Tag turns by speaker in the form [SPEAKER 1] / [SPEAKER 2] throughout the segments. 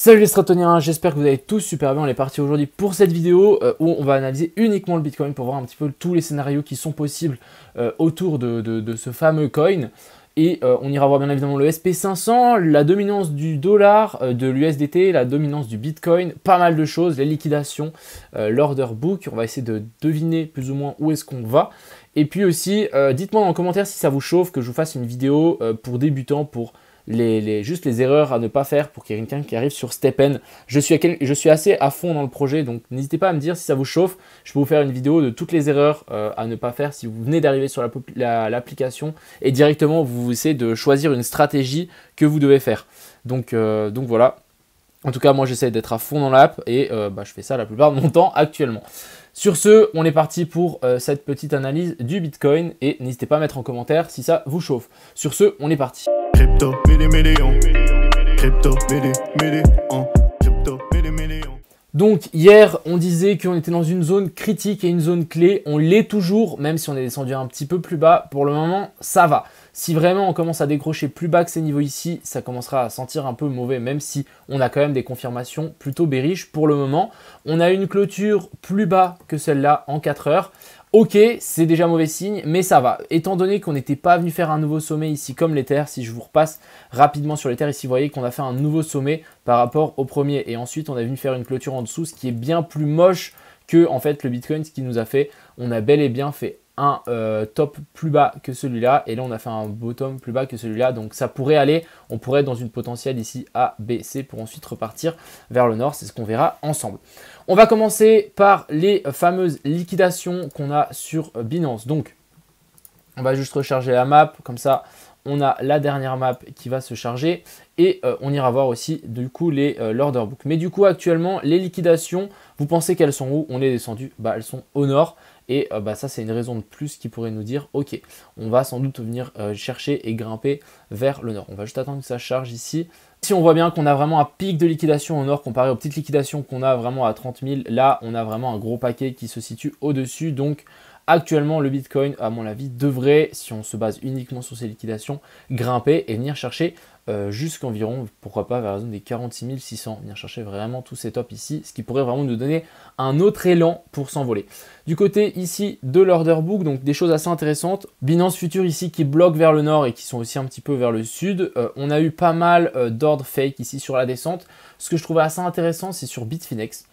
[SPEAKER 1] Salut les stratoniens, j'espère que vous allez tous super bien. On est parti aujourd'hui pour cette vidéo où on va analyser uniquement le Bitcoin pour voir un petit peu tous les scénarios qui sont possibles autour de ce fameux coin. Et on ira voir bien évidemment le SP500, la dominance du dollar, de l'USDT, la dominance du Bitcoin, pas mal de choses, les liquidations, l'order book. On va essayer de deviner plus ou moins où est-ce qu'on va. Et puis aussi, dites-moi dans les commentaires si ça vous chauffe que je vous fasse une vidéo pour débutants, pour juste les erreurs à ne pas faire pour quelqu'un qui arrive sur StepN. Je suis assez à fond dans le projet, donc n'hésitez pas à me dire si ça vous chauffe. Je peux vous faire une vidéo de toutes les erreurs à ne pas faire si vous venez d'arriver sur l'application et directement vous essayez de choisir une stratégie que vous devez faire. Donc voilà. En tout cas, moi j'essaie d'être à fond dans l'app et je fais ça la plupart de mon temps actuellement. Sur ce, on est parti pour cette petite analyse du Bitcoin et n'hésitez pas à mettre en commentaire si ça vous chauffe. Sur ce, on est parti. Crypto, donc hier, on disait qu'on était dans une zone critique et une zone clé. On l'est toujours, même si on est descendu un petit peu plus bas. Pour le moment, ça va. Si vraiment on commence à décrocher plus bas que ces niveaux ici, ça commencera à sentir un peu mauvais, même si on a quand même des confirmations plutôt bearish pour le moment. On a une clôture plus bas que celle-là en 4 heures. Ok, c'est déjà mauvais signe, mais ça va. Étant donné qu'on n'était pas venu faire un nouveau sommet ici comme l'Ether, si je vous repasse rapidement sur l'Ether, ici vous voyez qu'on a fait un nouveau sommet par rapport au premier. Et ensuite, on est venu faire une clôture en dessous, ce qui est bien plus moche que en fait le Bitcoin, ce qui nous a fait. On a bel et bien fait un top plus bas que celui-là et là on a fait un bottom plus bas que celui-là, donc ça pourrait aller, on pourrait être dans une potentielle ici A, B, C pour ensuite repartir vers le nord, c'est ce qu'on verra ensemble. On va commencer par les fameuses liquidations qu'on a sur Binance. Donc on va juste recharger la map, comme ça on a la dernière map qui va se charger et on ira voir aussi du coup l'order book. Mais du coup actuellement les liquidations, vous pensez qu'elles sont où? On est descendu, elles sont au nord. Et ça, c'est une raison de plus qui pourrait nous dire, ok, on va sans doute venir chercher et grimper vers le nord. On va juste attendre que ça charge ici. Si on voit bien qu'on a vraiment un pic de liquidation au nord comparé aux petites liquidations qu'on a vraiment à 30 000, là, on a vraiment un gros paquet qui se situe au-dessus. Donc, actuellement, le Bitcoin, à mon avis, devrait, si on se base uniquement sur ces liquidations, grimper et venir chercher jusqu'environ, pourquoi pas, vers la zone des 46 600, venir chercher vraiment tous ces tops ici, ce qui pourrait vraiment nous donner un autre élan pour s'envoler. Du côté ici de l'order book, donc des choses assez intéressantes. Binance Future ici qui bloque vers le nord et qui sont aussi un petit peu vers le sud. On a eu pas mal d'ordres fake ici sur la descente. Ce que je trouvais assez intéressant, c'est sur Bitfinex.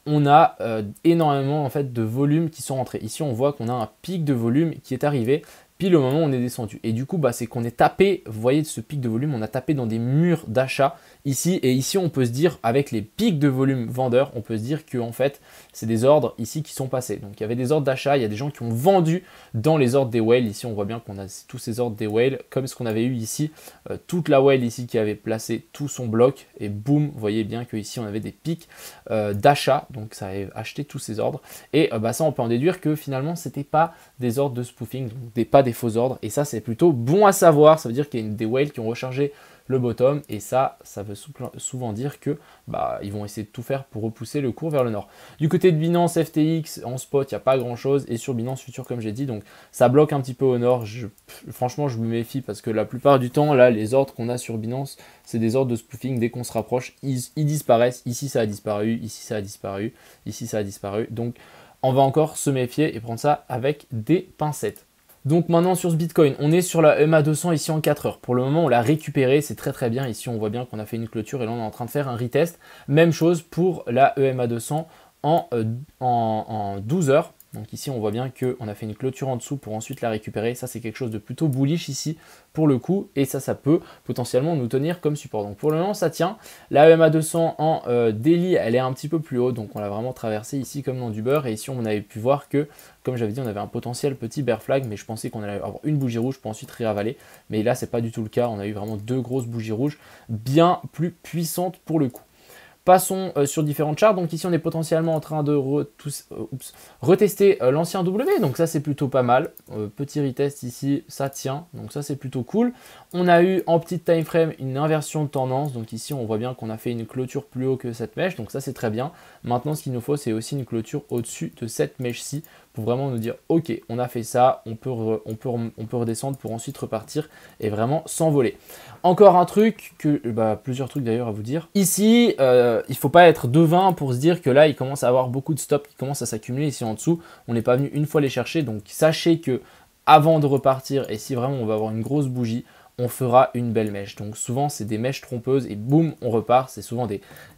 [SPEAKER 1] On a énormément en fait de volumes qui sont rentrés. Ici, on voit qu'on a un pic de volume qui est arrivé pile au moment où on est descendu. Et du coup, c'est qu'on est tapé, vous voyez ce pic de volume, on a tapé dans des murs d'achat ici. Et ici, on peut se dire, avec les pics de volume vendeurs, on peut se dire que en fait, c'est des ordres ici qui sont passés. Donc, il y avait des ordres d'achat, il y a des gens qui ont vendu dans les ordres des whales. Ici, on voit bien qu'on a tous ces ordres des whales, comme ce qu'on avait eu ici. Toute la whale ici qui avait placé tout son bloc. Et boum, vous voyez bien qu'ici, on avait des pics d'achat. Donc, ça avait acheté tous ces ordres. Et ça, on peut en déduire que finalement, c'était pas des ordres de spoofing, donc pas des faux ordres. Et ça, c'est plutôt bon à savoir. Ça veut dire qu'il y a des whales qui ont rechargé le bottom. Et ça veut souvent dire que ils vont essayer de tout faire pour repousser le cours vers le nord. Du côté de Binance FTX, en spot, il n'y a pas grand chose. Et sur Binance Future, comme j'ai dit, donc ça bloque un petit peu au nord. Franchement, je me méfie parce que la plupart du temps, là, les ordres qu'on a sur Binance, c'est des ordres de spoofing. Dès qu'on se rapproche, ils disparaissent. Ici, ça a disparu. Ici, ça a disparu. Ici, ça a disparu. Donc, on va encore se méfier et prendre ça avec des pincettes. Donc maintenant sur ce Bitcoin, on est sur la EMA200 ici en 4 heures. Pour le moment, on l'a récupéré, c'est très très bien. Ici, on voit bien qu'on a fait une clôture et là, on est en train de faire un retest. Même chose pour la EMA200 en 12 heures. Donc ici, on voit bien qu'on a fait une clôture en dessous pour ensuite la récupérer. Ça, c'est quelque chose de plutôt bullish ici pour le coup. Et ça peut potentiellement nous tenir comme support. Donc pour le moment, ça tient. La EMA200 en daily, elle est un petit peu plus haute. Donc on l'a vraiment traversé ici comme dans du beurre. Et ici, on avait pu voir que, comme j'avais dit, on avait un potentiel petit bear flag. Mais je pensais qu'on allait avoir une bougie rouge pour ensuite réavaler. Mais là, c'est pas du tout le cas. On a eu vraiment deux grosses bougies rouges bien plus puissantes pour le coup. Passons sur différentes charts. Donc ici, on est potentiellement en train de retester l'ancien W. Donc ça, c'est plutôt pas mal. Petit retest ici, ça tient. Donc ça, c'est plutôt cool. On a eu en petite time frame une inversion de tendance. Donc ici, on voit bien qu'on a fait une clôture plus haut que cette mèche. Donc ça, c'est très bien. Maintenant, ce qu'il nous faut, c'est aussi une clôture au-dessus de cette mèche-ci pour vraiment nous dire ok, on a fait ça, on peut redescendre pour ensuite repartir et vraiment s'envoler. Encore un truc, plusieurs trucs d'ailleurs à vous dire. Ici, il ne faut pas être devin pour se dire que là, il commence à avoir beaucoup de stops qui commencent à s'accumuler ici en dessous. On n'est pas venu une fois les chercher, donc sachez que avant de repartir, et si vraiment on va avoir une grosse bougie, on fera une belle mèche. Donc souvent, c'est des mèches trompeuses et boum, on repart. C'est souvent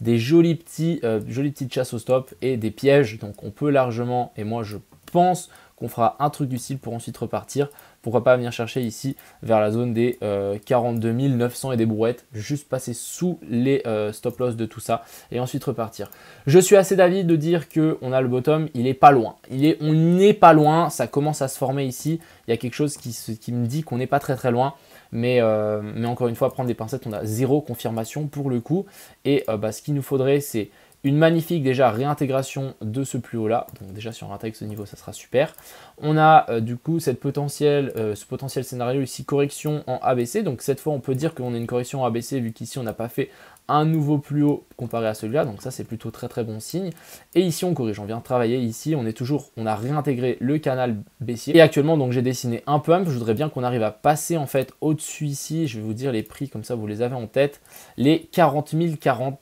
[SPEAKER 1] des jolies petites chasses au stop et des pièges. Donc on peut largement, et moi je pense qu'on fera un truc du style pour ensuite repartir. Pourquoi pas venir chercher ici vers la zone des 42 900 et des brouettes, juste passer sous les stop loss de tout ça et ensuite repartir. Je suis assez d'avis de dire qu'on a le bottom, il est pas loin. On n'est pas loin, ça commence à se former ici. Il y a quelque chose qui me dit qu'on n'est pas très loin. Mais encore une fois, prendre des pincettes, on a zéro confirmation pour le coup. Et ce qu'il nous faudrait, c'est une magnifique déjà réintégration de ce plus haut là. Donc déjà si on réintègre ce niveau, ça sera super. On a du coup ce potentiel scénario ici, correction en ABC. Donc cette fois on peut dire qu'on a une correction en ABC vu qu'ici on n'a pas fait un nouveau plus haut comparé à celui-là. Donc ça c'est plutôt très bon signe. Et ici on corrige, on vient travailler ici. On a réintégré le canal baissier. Et actuellement donc j'ai dessiné un pump. Je voudrais bien qu'on arrive à passer en fait au-dessus ici. Je vais vous dire les prix comme ça vous les avez en tête. Les 40 040.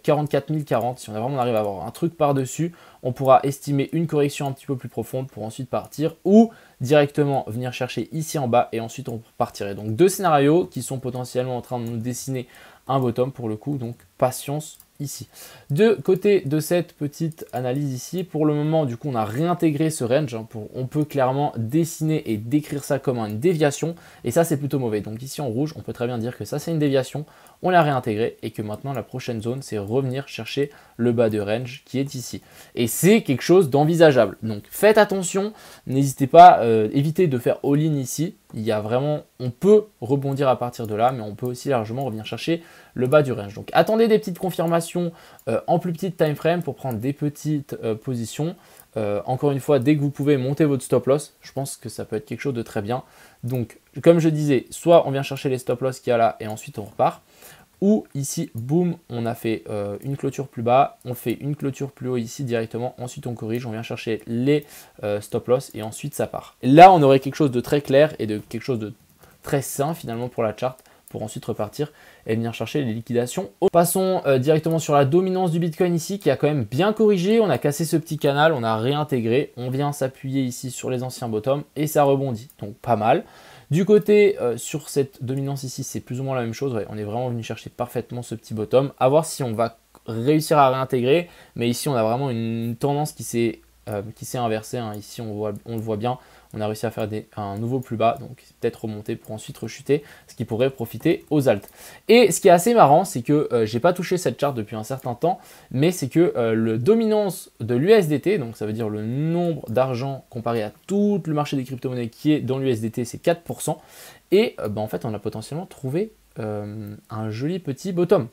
[SPEAKER 1] 44 040, si on arrive à avoir un truc par-dessus, on pourra estimer une correction un petit peu plus profonde pour ensuite partir ou directement venir chercher ici en bas et ensuite on partirait. Donc deux scénarios qui sont potentiellement en train de nous dessiner un bottom pour le coup, donc patience ici. De côté de cette petite analyse ici, pour le moment du coup on a réintégré ce range, on peut clairement dessiner et décrire ça comme une déviation et ça c'est plutôt mauvais. Donc ici en rouge on peut très bien dire que ça c'est une déviation, on l'a réintégré et que maintenant la prochaine zone c'est revenir chercher le bas de range qui est ici. Et c'est quelque chose d'envisageable. Donc faites attention, n'hésitez pas, évitez de faire all-in ici. Il y a vraiment, on peut rebondir à partir de là, mais on peut aussi largement revenir chercher le bas du range. Donc attendez des petites confirmations en plus petite time frame pour prendre des petites positions. Encore une fois, dès que vous pouvez monter votre stop loss, je pense que ça peut être quelque chose de très bien. Donc comme je disais, soit on vient chercher les stop loss qu'il y a là et ensuite on repart. Ou ici, boum, on a fait une clôture plus bas, on fait une clôture plus haut ici directement, ensuite on corrige, on vient chercher les stop loss et ensuite ça part. Et là, on aurait quelque chose de très clair et de quelque chose de très sain finalement pour la charte, pour ensuite repartir et venir chercher les liquidations. Passons directement sur la dominance du Bitcoin ici qui a quand même bien corrigé, on a cassé ce petit canal, on a réintégré, on vient s'appuyer ici sur les anciens bottoms et ça rebondit, donc pas mal. Du côté sur cette dominance ici, c'est plus ou moins la même chose. Ouais, on est vraiment venu chercher parfaitement ce petit bottom. À voir si on va réussir à réintégrer. Mais ici, on a vraiment une tendance qui s'est inversée. Hein. Ici, on le voit bien. On a réussi à faire un nouveau plus bas. Donc, peut-être remonter pour ensuite rechuter. Ce qui pourrait profiter aux alts. Et ce qui est assez marrant, c'est que je n'ai pas touché cette charte depuis un certain temps. Mais c'est que le dominance de l'USDT, donc ça veut dire le nombre d'argent comparé à tout le marché des crypto-monnaies qui est dans l'USDT, c'est 4%. Et en fait, on a potentiellement trouvé un joli petit bottom.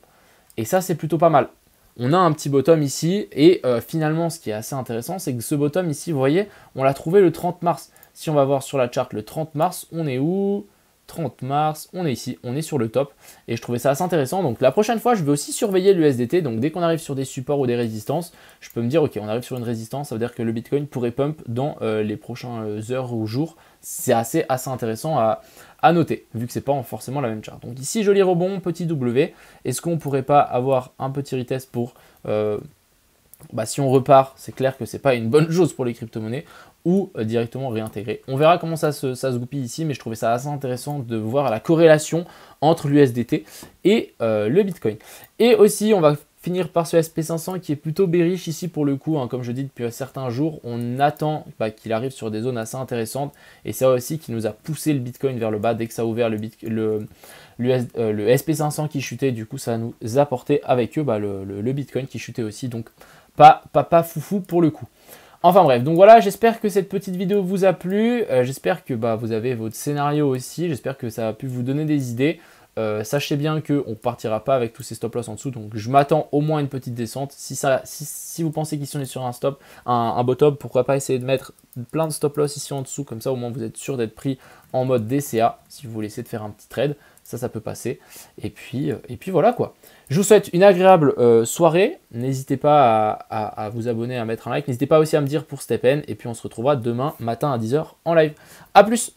[SPEAKER 1] Et ça, c'est plutôt pas mal. On a un petit bottom ici. Et finalement, ce qui est assez intéressant, c'est que ce bottom ici, vous voyez, on l'a trouvé le 30 mars. Si on va voir sur la charte le 30 mars, on est où ? 30 mars, on est ici, on est sur le top et je trouvais ça assez intéressant. Donc la prochaine fois, je vais aussi surveiller l'USDT. Donc dès qu'on arrive sur des supports ou des résistances, je peux me dire ok, on arrive sur une résistance, ça veut dire que le Bitcoin pourrait pump dans les prochaines heures ou jours. C'est assez intéressant à noter, vu que c'est pas forcément la même charte. Donc ici, joli rebond, petit W. Est-ce qu'on pourrait pas avoir un petit retest pour si on repart, c'est clair que c'est pas une bonne chose pour les crypto-monnaies, ou directement réintégrer. On verra comment ça se goupille ici, mais je trouvais ça assez intéressant de voir la corrélation entre l'USDT et le Bitcoin. Et aussi, on va finir par ce SP500 qui est plutôt bearish ici pour le coup, hein, comme je dis depuis certains jours, on attend qu'il arrive sur des zones assez intéressantes, et c'est aussi qui nous a poussé le Bitcoin vers le bas. Dès que ça a ouvert le SP500 qui chutait, du coup ça nous a apporté avec eux le Bitcoin qui chutait aussi, donc pas foufou pour le coup. Enfin bref, donc voilà, j'espère que cette petite vidéo vous a plu, j'espère que vous avez votre scénario aussi, j'espère que ça a pu vous donner des idées. Sachez bien qu'on ne partira pas avec tous ces stop loss en dessous, donc je m'attends au moins à une petite descente. Si vous pensez qu'ici on est sur un bottom, pourquoi pas essayer de mettre plein de stop loss ici en dessous, comme ça au moins vous êtes sûr d'être pris en mode DCA si vous voulez essayer de faire un petit trade. Ça peut passer. Et puis voilà quoi. Je vous souhaite une agréable soirée. N'hésitez pas à vous abonner, à mettre un like. N'hésitez pas aussi à me dire pour Stephen. Et puis on se retrouvera demain matin à 10 h en live. A plus!